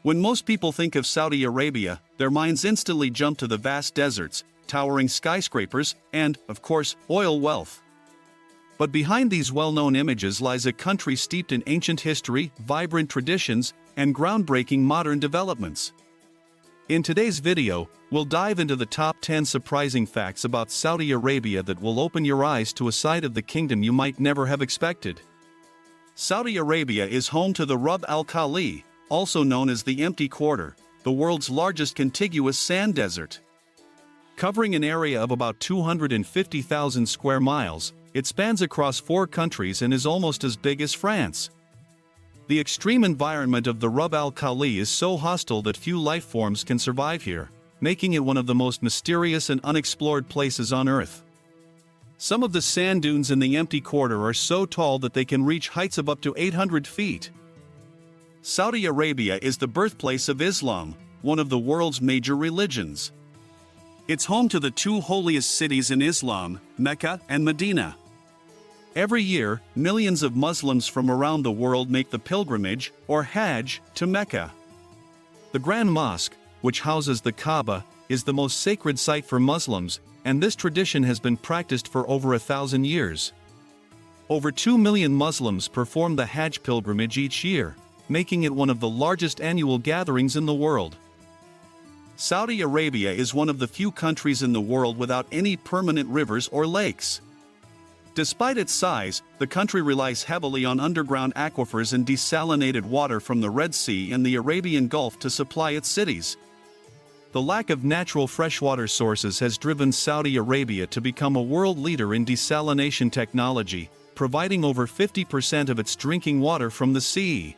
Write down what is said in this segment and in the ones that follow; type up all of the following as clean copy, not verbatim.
When most people think of Saudi Arabia, their minds instantly jump to the vast deserts, towering skyscrapers, and, of course, oil wealth. But behind these well-known images lies a country steeped in ancient history, vibrant traditions, and groundbreaking modern developments. In today's video, we'll dive into the top 10 surprising facts about Saudi Arabia that will open your eyes to a side of the kingdom you might never have expected. Saudi Arabia is home to the Rub al Khali, also known as the Empty Quarter, the world's largest contiguous sand desert. Covering an area of about 250,000 square miles, it spans across 4 countries and is almost as big as France. The extreme environment of the Rub al Khali is so hostile that few life forms can survive here, making it one of the most mysterious and unexplored places on Earth. Some of the sand dunes in the Empty Quarter are so tall that they can reach heights of up to 800 feet. Saudi Arabia is the birthplace of Islam, one of the world's major religions. It's home to the 2 holiest cities in Islam, Mecca and Medina. Every year, millions of Muslims from around the world make the pilgrimage, or Hajj, to Mecca. The Grand Mosque, which houses the Kaaba, is the most sacred site for Muslims, and this tradition has been practiced for over 1,000 years. Over 2 million Muslims perform the Hajj pilgrimage each year, making it one of the largest annual gatherings in the world. Saudi Arabia is one of the few countries in the world without any permanent rivers or lakes. Despite its size, the country relies heavily on underground aquifers and desalinated water from the Red Sea and the Arabian Gulf to supply its cities. The lack of natural freshwater sources has driven Saudi Arabia to become a world leader in desalination technology, providing over 50% of its drinking water from the sea.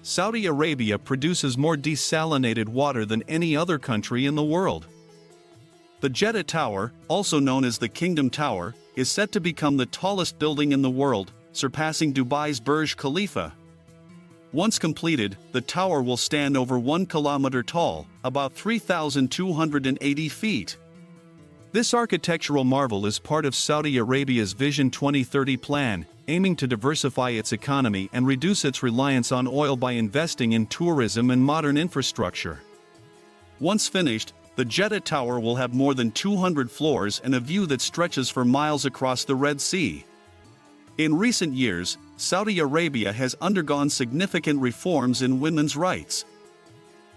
Saudi Arabia produces more desalinated water than any other country in the world. The Jeddah Tower, also known as the Kingdom Tower, is set to become the tallest building in the world, surpassing Dubai's Burj Khalifa. Once completed, the tower will stand over 1 kilometer tall, about 3,280 feet. This architectural marvel is part of Saudi Arabia's Vision 2030 plan, aiming to diversify its economy and reduce its reliance on oil by investing in tourism and modern infrastructure. Once finished, the Jeddah Tower will have more than 200 floors and a view that stretches for miles across the Red Sea. In recent years, Saudi Arabia has undergone significant reforms in women's rights.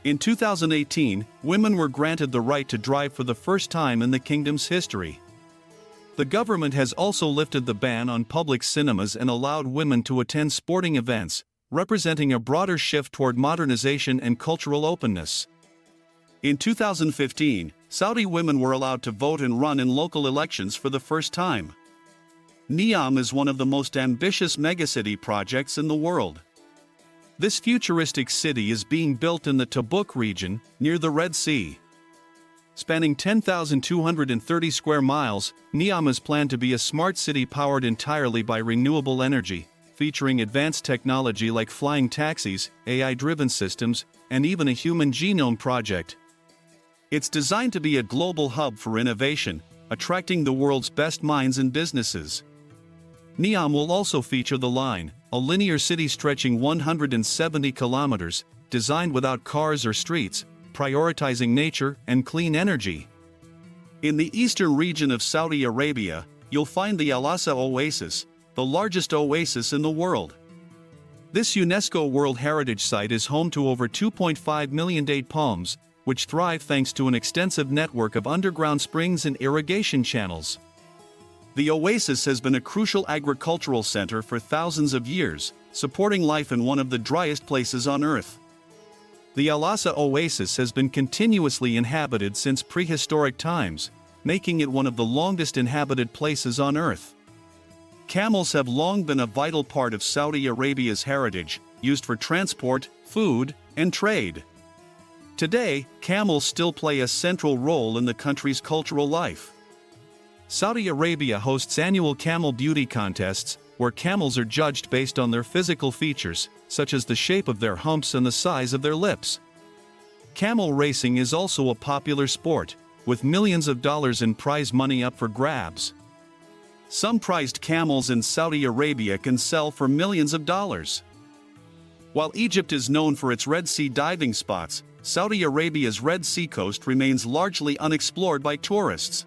In 2018, women were granted the right to drive for the first time in the kingdom's history. The government has also lifted the ban on public cinemas and allowed women to attend sporting events, representing a broader shift toward modernization and cultural openness. In 2015, Saudi women were allowed to vote and run in local elections for the first time. NEOM is one of the most ambitious megacity projects in the world. This futuristic city is being built in the Tabuk region, near the Red Sea. Spanning 10,230 square miles, NEOM is planned to be a smart city powered entirely by renewable energy, featuring advanced technology like flying taxis, AI-driven systems, and even a human genome project. It's designed to be a global hub for innovation, attracting the world's best minds and businesses. NEOM will also feature The Line, a linear city stretching 170 kilometers, designed without cars or streets, prioritizing nature and clean energy. In the eastern region of Saudi Arabia, you'll find the Al-Ahsa Oasis, the largest oasis in the world. This UNESCO World Heritage site is home to over 2.5 million date palms, which thrive thanks to an extensive network of underground springs and irrigation channels. The oasis has been a crucial agricultural center for thousands of years, supporting life in one of the driest places on Earth. The Al-Ahsa Oasis has been continuously inhabited since prehistoric times, making it one of the longest inhabited places on Earth. Camels have long been a vital part of Saudi Arabia's heritage, used for transport, food, and trade. Today, camels still play a central role in the country's cultural life. Saudi Arabia hosts annual camel beauty contests, where camels are judged based on their physical features, such as the shape of their humps and the size of their lips. Camel racing is also a popular sport, with millions of dollars in prize money up for grabs. Some prized camels in Saudi Arabia can sell for millions of dollars. While Egypt is known for its Red Sea diving spots, Saudi Arabia's Red Sea coast remains largely unexplored by tourists.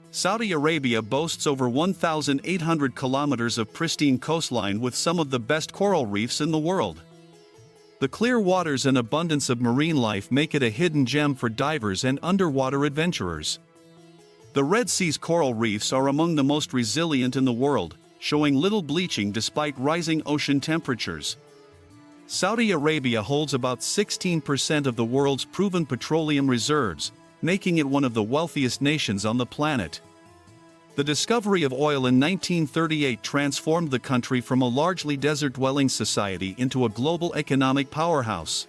Saudi Arabia boasts over 1,800 kilometers of pristine coastline with some of the best coral reefs in the world. The clear waters and abundance of marine life make it a hidden gem for divers and underwater adventurers. The Red Sea's coral reefs are among the most resilient in the world, showing little bleaching despite rising ocean temperatures. Saudi Arabia holds about 16% of the world's proven petroleum reserves, making it one of the wealthiest nations on the planet. The discovery of oil in 1938 transformed the country from a largely desert-dwelling society into a global economic powerhouse.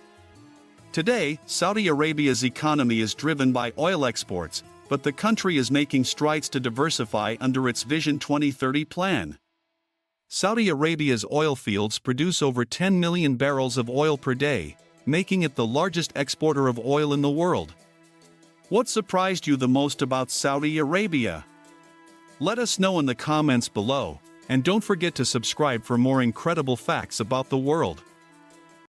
Today, Saudi Arabia's economy is driven by oil exports, but the country is making strides to diversify under its Vision 2030 plan. Saudi Arabia's oil fields produce over 10 million barrels of oil per day, making it the largest exporter of oil in the world. What surprised you the most about Saudi Arabia? Let us know in the comments below, and don't forget to subscribe for more incredible facts about the world.